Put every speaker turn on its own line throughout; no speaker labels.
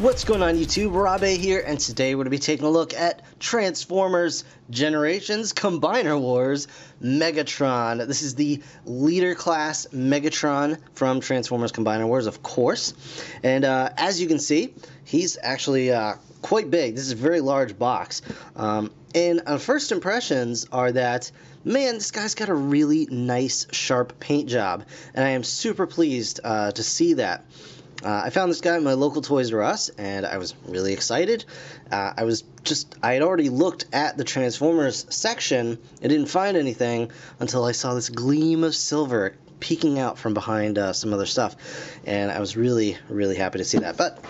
What's going on YouTube? Rabe here, and today we're going to be taking a look at Transformers Generations Combiner Wars Megatron. This is the leader class Megatron from Transformers Combiner Wars, of course. And as you can see, he's actually quite big. This is a very large box. And first impressions are that, man, this guy's got a really nice, sharp paint job. And I am super pleased to see that. I found this guy at my local Toys R Us, and I was really excited. I had already looked at the Transformers section and didn't find anything until I saw this gleam of silver peeking out from behind some other stuff, and I was really, really happy to see that. But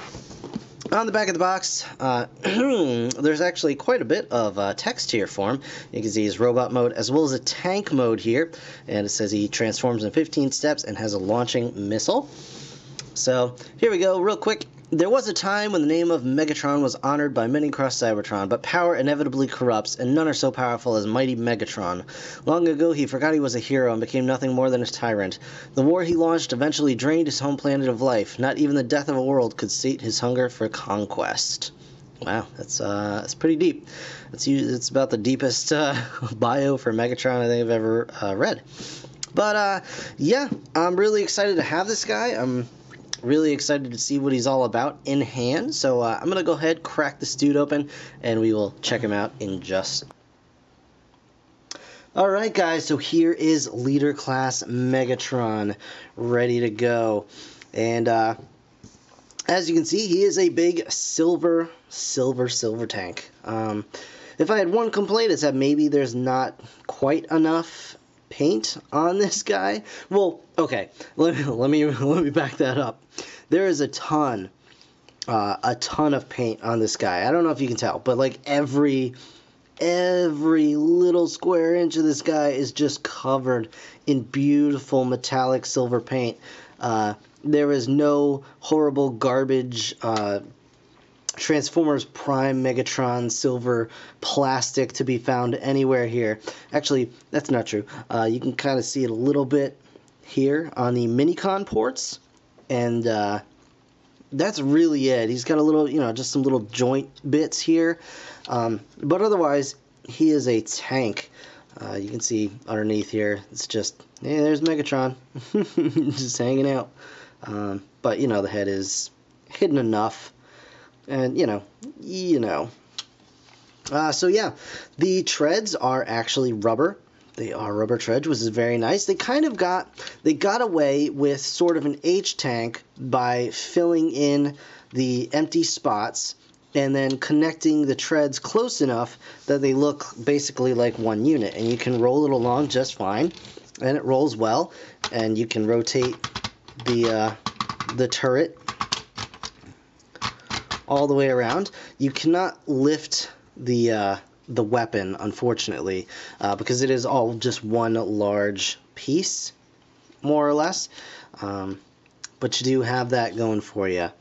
on the back of the box, there's actually quite a bit of text here for him. You can see his robot mode as well as a tank mode here, and it says he transforms in 15 steps and has a launching missile. So, here we go, real quick. There was a time when the name of Megatron was honored by many across Cybertron, but power inevitably corrupts, and none are so powerful as mighty Megatron. Long ago, he forgot he was a hero and became nothing more than a tyrant. The war he launched eventually drained his home planet of life. Not even the death of a world could sate his hunger for conquest. Wow, that's pretty deep. It's about the deepest bio for Megatron I think I've ever read. But, yeah, I'm really excited to have this guy. I'm really excited to see what he's all about in hand. So I'm going to go ahead, crack this dude open, and we will check him out in just... Alright guys, so here is Leader Class Megatron ready to go. And as you can see, he is a big silver tank. If I had one complaint, it's that maybe there's not quite enough paint on this guy. Well, okay, let me back that up. There is a ton of paint on this guy. I don't know if you can tell, but like every little square inch of this guy is just covered in beautiful metallic silver paint. There is no horrible garbage Transformers Prime Megatron silver plastic to be found anywhere here. Actually, that's not true. You can kind of see it a little bit here on the Minicon ports, and that's really it. He's got a little, just some little joint bits here, but otherwise, he is a tank. You can see underneath here, it's just, hey, there's Megatron, just hanging out. But, the head is hidden enough. And, so yeah, the treads are actually rubber. They are rubber treads, which is very nice. They got away with sort of an H tank by filling in the empty spots and then connecting the treads close enough that they look basically like one unit. And you can roll it along just fine, and it rolls well. And you can rotate the turret all the way around. You cannot lift the weapon, unfortunately, because it is all just one large piece, more or less. But you do have that going for you,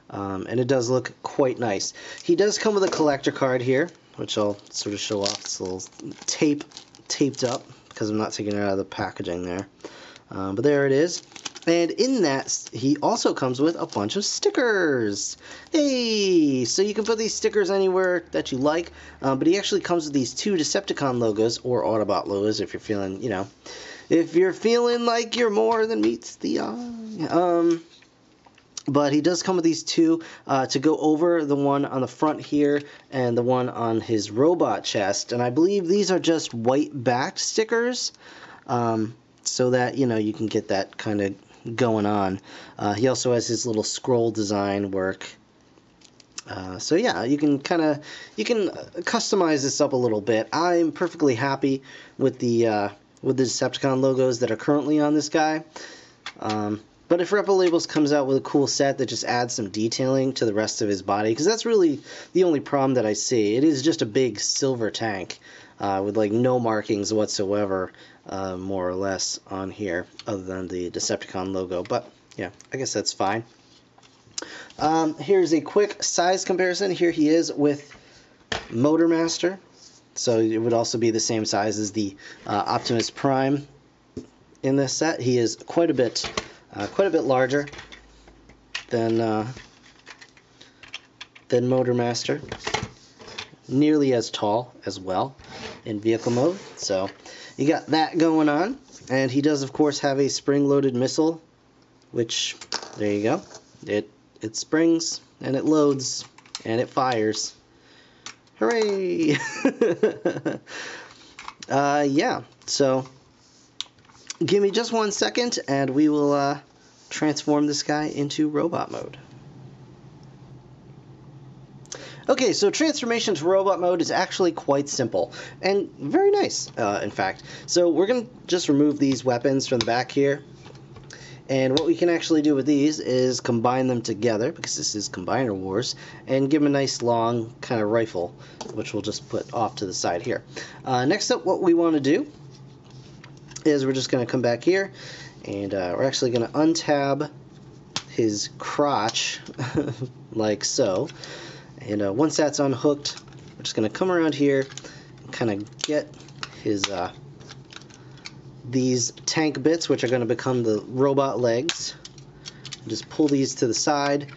and it does look quite nice. He does come with a collector card here, which I'll sort of show off. It's a little taped up because I'm not taking it out of the packaging there. But there it is. And in that, he also comes with a bunch of stickers. Hey! So you can put these stickers anywhere that you like, but he actually comes with these 2 Decepticon logos, or Autobot logos, if you're feeling, if you're feeling like you're more than meets the eye. But he does come with these 2 to go over the one on the front here and the one on his robot chest. And I believe these are just white-backed stickers, so that, you can get that kind of going on. He also has his little scroll design work. So yeah, you can customize this up a little bit. I'm perfectly happy with the Decepticon logos that are currently on this guy. But if Rebel Labels comes out with a cool set that just adds some detailing to the rest of his body, because that's really the only problem that I see. It is just a big silver tank with like no markings whatsoever, more or less, on here, other than the Decepticon logo. But yeah, I guess that's fine. Here's a quick size comparison. Here he is with Motor Master, so it would also be the same size as the Optimus Prime in this set. He is quite a bit larger than than Motor Master. Nearly as tall as well in vehicle mode. So you got that going on. And he does, of course, have a spring-loaded missile, which, there you go. It springs, and it loads, and it fires. Hooray! Yeah, so give me just 1 second, and we will transform this guy into robot mode. Okay, so transformation to robot mode is actually quite simple, and very nice, in fact. So we're going to just remove these weapons from the back here, and what we can actually do with these is combine them together, because this is Combiner Wars, and give them a nice long kind of rifle, which we'll just put off to the side here. Next up, what we want to do is we're just going to come back here, and we're actually going to untab his crotch, like so. And once that's unhooked, we're just going to come around here and kind of get his these tank bits, which are going to become the robot legs. Just pull these to the side,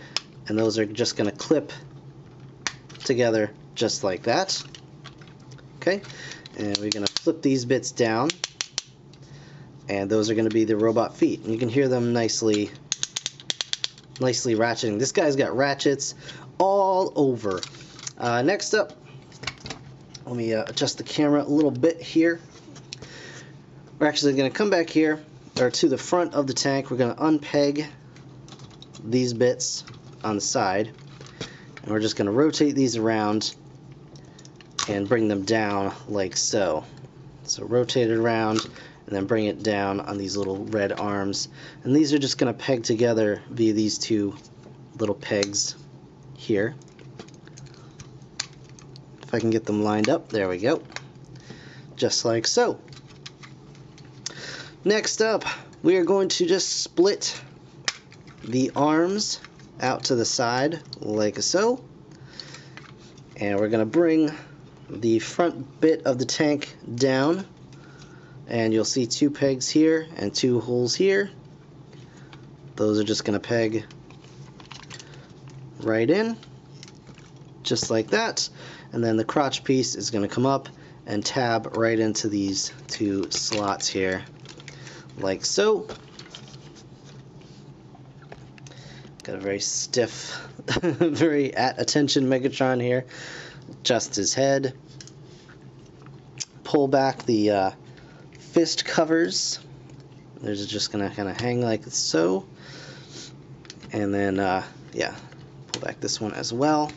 and those are just going to clip together just like that. Okay, and we're going to flip these bits down, and those are going to be the robot feet. And you can hear them nicely ratcheting. This guy's got ratchets all over. Next up, let me adjust the camera a little bit here. We're actually going to come back here, or to the front of the tank. We're going to unpeg these bits on the side, and we're just going to rotate these around and bring them down like so. So rotate it around and then bring it down on these little red arms, and these are just going to peg together via these two little pegs here. If I can get them lined up, there we go, just like so. Next up, we are going to just split the arms out to the side like so, and we're going to bring the front bit of the tank down, and you'll see two pegs here and two holes here. Those are just going to peg right in, just like that, and then the crotch piece is going to come up and tab right into these two slots here, like so. Got a very stiff, very at attention Megatron here. Adjust his head, pull back the fist covers. They're just going to kind of hang like so, and then yeah, pull back this one as well,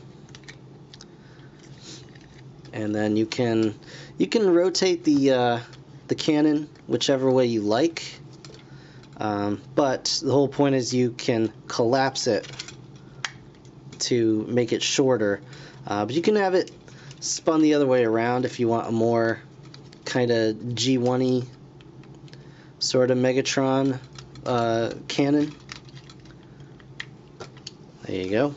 and then you can rotate the cannon whichever way you like, but the whole point is you can collapse it to make it shorter, but you can have it spun the other way around if you want a more kind of G1-y sort of Megatron cannon. There you go.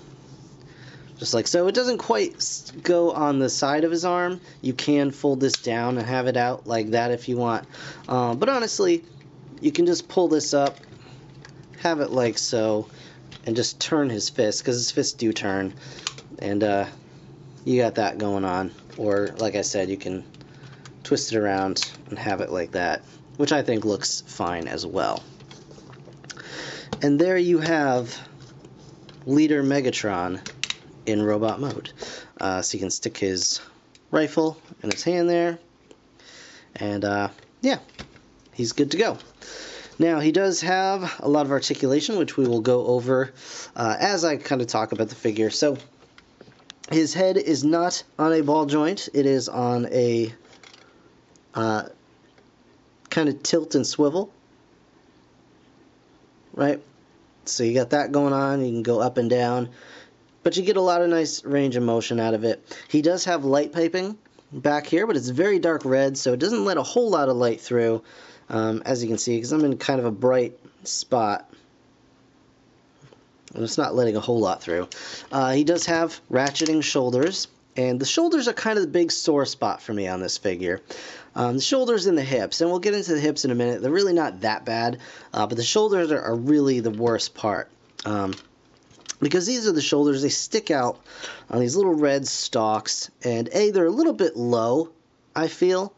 Just like so. It doesn't quite go on the side of his arm. You can fold this down and have it out like that if you want. But honestly, you can just pull this up, have it like so, and just turn his fist, because his fists do turn. And you got that going on. Or, like I said, you can twist it around and have it like that, which I think looks fine as well. And there you have Leader Megatron in robot mode. So you can stick his rifle in his hand there, and yeah, he's good to go. Now, he does have a lot of articulation, which we will go over as I kind of talk about the figure. So his head is not on a ball joint. It is on a kind of tilt and swivel, right? So you got that going on. You can go up and down, but you get a lot of nice range of motion out of it. He does have light piping back here, but it's very dark red, so it doesn't let a whole lot of light through, as you can see, because I'm in kind of a bright spot, and it's not letting a whole lot through. He does have ratcheting shoulders, and the shoulders are kind of the big sore spot for me on this figure. The shoulders and the hips, and we'll get into the hips in a minute. They're really not that bad, but the shoulders are really the worst part. because these are the shoulders. They stick out on these little red stalks, and they're a little bit low, I feel,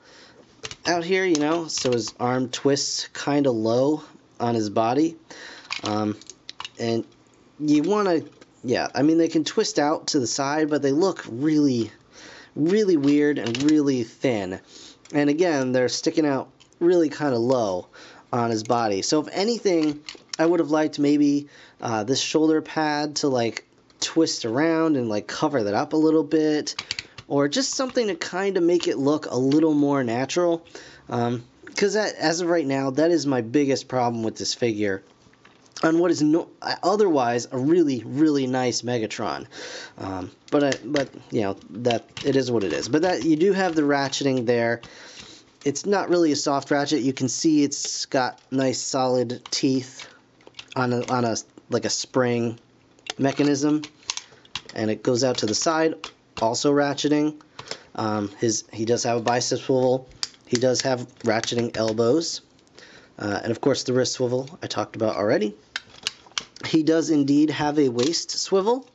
out here, you know, so his arm twists kind of low on his body. And you want to, yeah, I mean, they can twist out to the side, but they look really, really weird and really thin. And again, they're sticking out really kind of low on his body. So if anything, I would have liked maybe this shoulder pad to like twist around and like cover that up a little bit, or just something to kind of make it look a little more natural. Because as of right now, that is my biggest problem with this figure on what is otherwise a really, really nice Megatron. But you know, that it is what it is. But that you do have the ratcheting there. It's not really a soft ratchet. You can see it's got nice solid teeth on a like a spring mechanism, and it goes out to the side, also ratcheting. He does have a bicep swivel. He does have ratcheting elbows, and of course the wrist swivel I talked about already. He does indeed have a waist swivel.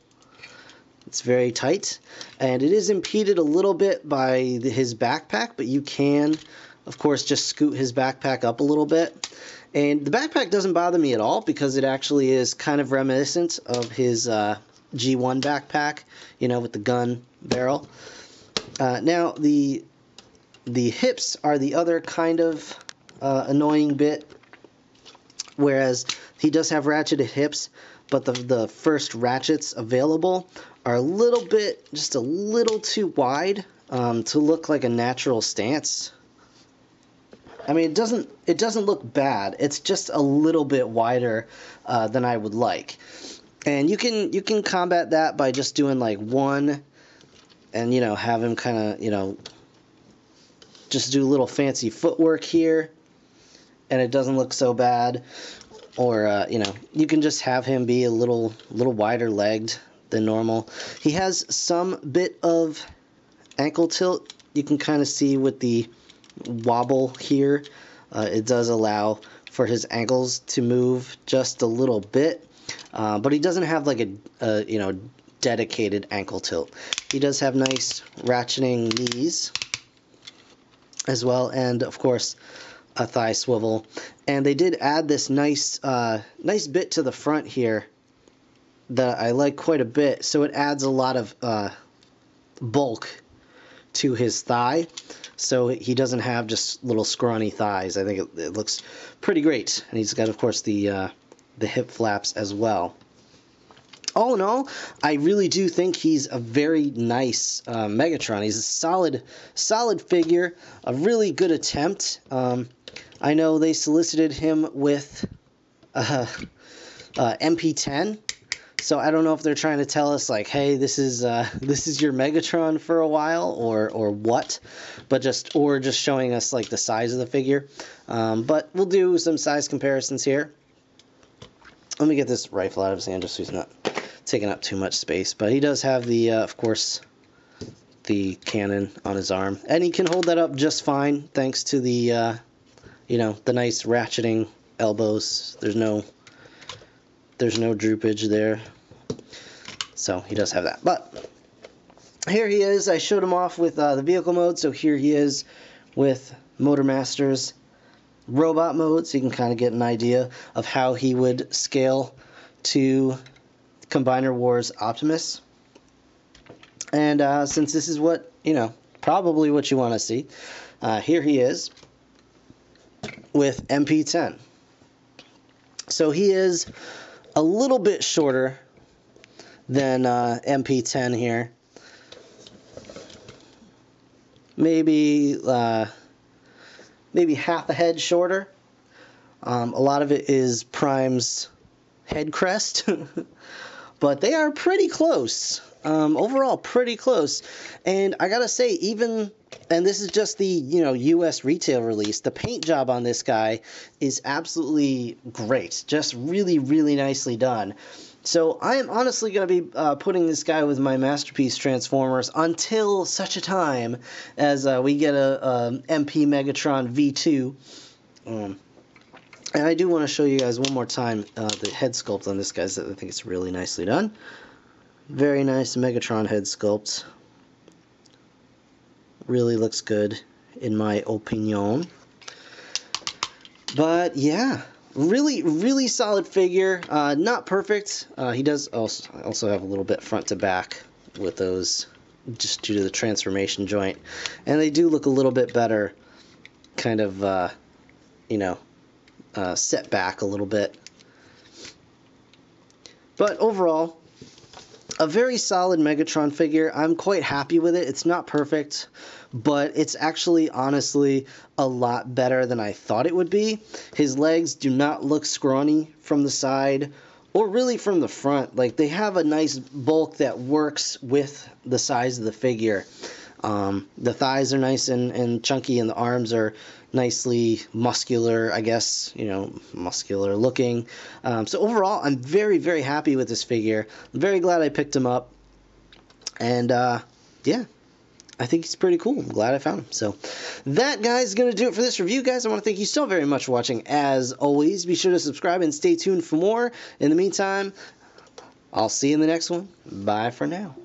It's very tight, and it is impeded a little bit by his backpack, but you can, of course, just scoot his backpack up a little bit. And the backpack doesn't bother me at all because it actually is kind of reminiscent of his G1 backpack, you know, with the gun barrel. Now, the hips are the other kind of annoying bit, whereas he does have ratcheted hips, but the first ratchets available are a little bit, just a little too wide to look like a natural stance. I mean, it doesn't look bad. It's just a little bit wider than I would like. And you can combat that by just doing like one, and you know, have him kind of, you know, just do a little fancy footwork here, and it doesn't look so bad. Or you know, you can just have him be a little wider legged than normal. He has some bit of ankle tilt. You can kind of see with the wobble here. It does allow for his ankles to move just a little bit, but he doesn't have like a you know, dedicated ankle tilt. He does have nice ratcheting knees as well, and of course a thigh swivel. And they did add this nice bit to the front here that I like quite a bit. So it adds a lot of bulk to his thigh, so he doesn't have just little scrawny thighs. I think it looks pretty great. And he's got, of course, the hip flaps as well. All in all, I really do think he's a very nice Megatron. He's a solid figure, a really good attempt. I know they solicited him with MP10, so I don't know if they're trying to tell us like, hey, this is your Megatron for a while, or what, but just showing us like the size of the figure. But we'll do some size comparisons here. Let me get this rifle out of his hand just so he's not taking up too much space. But he does have the, of course, the cannon on his arm, and he can hold that up just fine thanks to the, you know, the nice ratcheting elbows. There's no droopage there, so he does have that. But here he is. I showed him off with the vehicle mode, so here he is with Motormaster's robot mode, so you can kind of get an idea of how he would scale to Combiner Wars Optimus. And since this is what, you know, probably what you want to see, here he is with MP10. So he is a little bit shorter than MP10 here. Maybe half a head shorter. A lot of it is Prime's head crest, but they are pretty close. Overall, pretty close. And I gotta say, and this is just the, you know, US retail release, the paint job on this guy is absolutely great. Just really, really nicely done. So I am honestly going to be putting this guy with my Masterpiece Transformers until such a time as we get a MP Megatron V2. And I do want to show you guys one more time the head sculpt on this guy. I think it's really nicely done. Very nice Megatron head sculpt. Really looks good, in my opinion. But yeah, really solid figure. Not perfect. He does also have a little bit front to back with those, just due to the transformation joint. And they do look a little bit better, kind of, you know, set back a little bit. But overall, a very solid Megatron figure. I'm quite happy with it. It's not perfect, but it's actually, honestly, a lot better than I thought it would be. His legs do not look scrawny from the side, or really from the front. Like, they have a nice bulk that works with the size of the figure. The thighs are nice and chunky, and the arms are nicely muscular, I guess, you know, muscular looking. So overall, I'm very happy with this figure. I'm very glad I picked him up. And, yeah, I think he's pretty cool. I'm glad I found him. So that, guys, is going to do it for this review, guys. I want to thank you so very much for watching. As always, be sure to subscribe and stay tuned for more. In the meantime, I'll see you in the next one. Bye for now.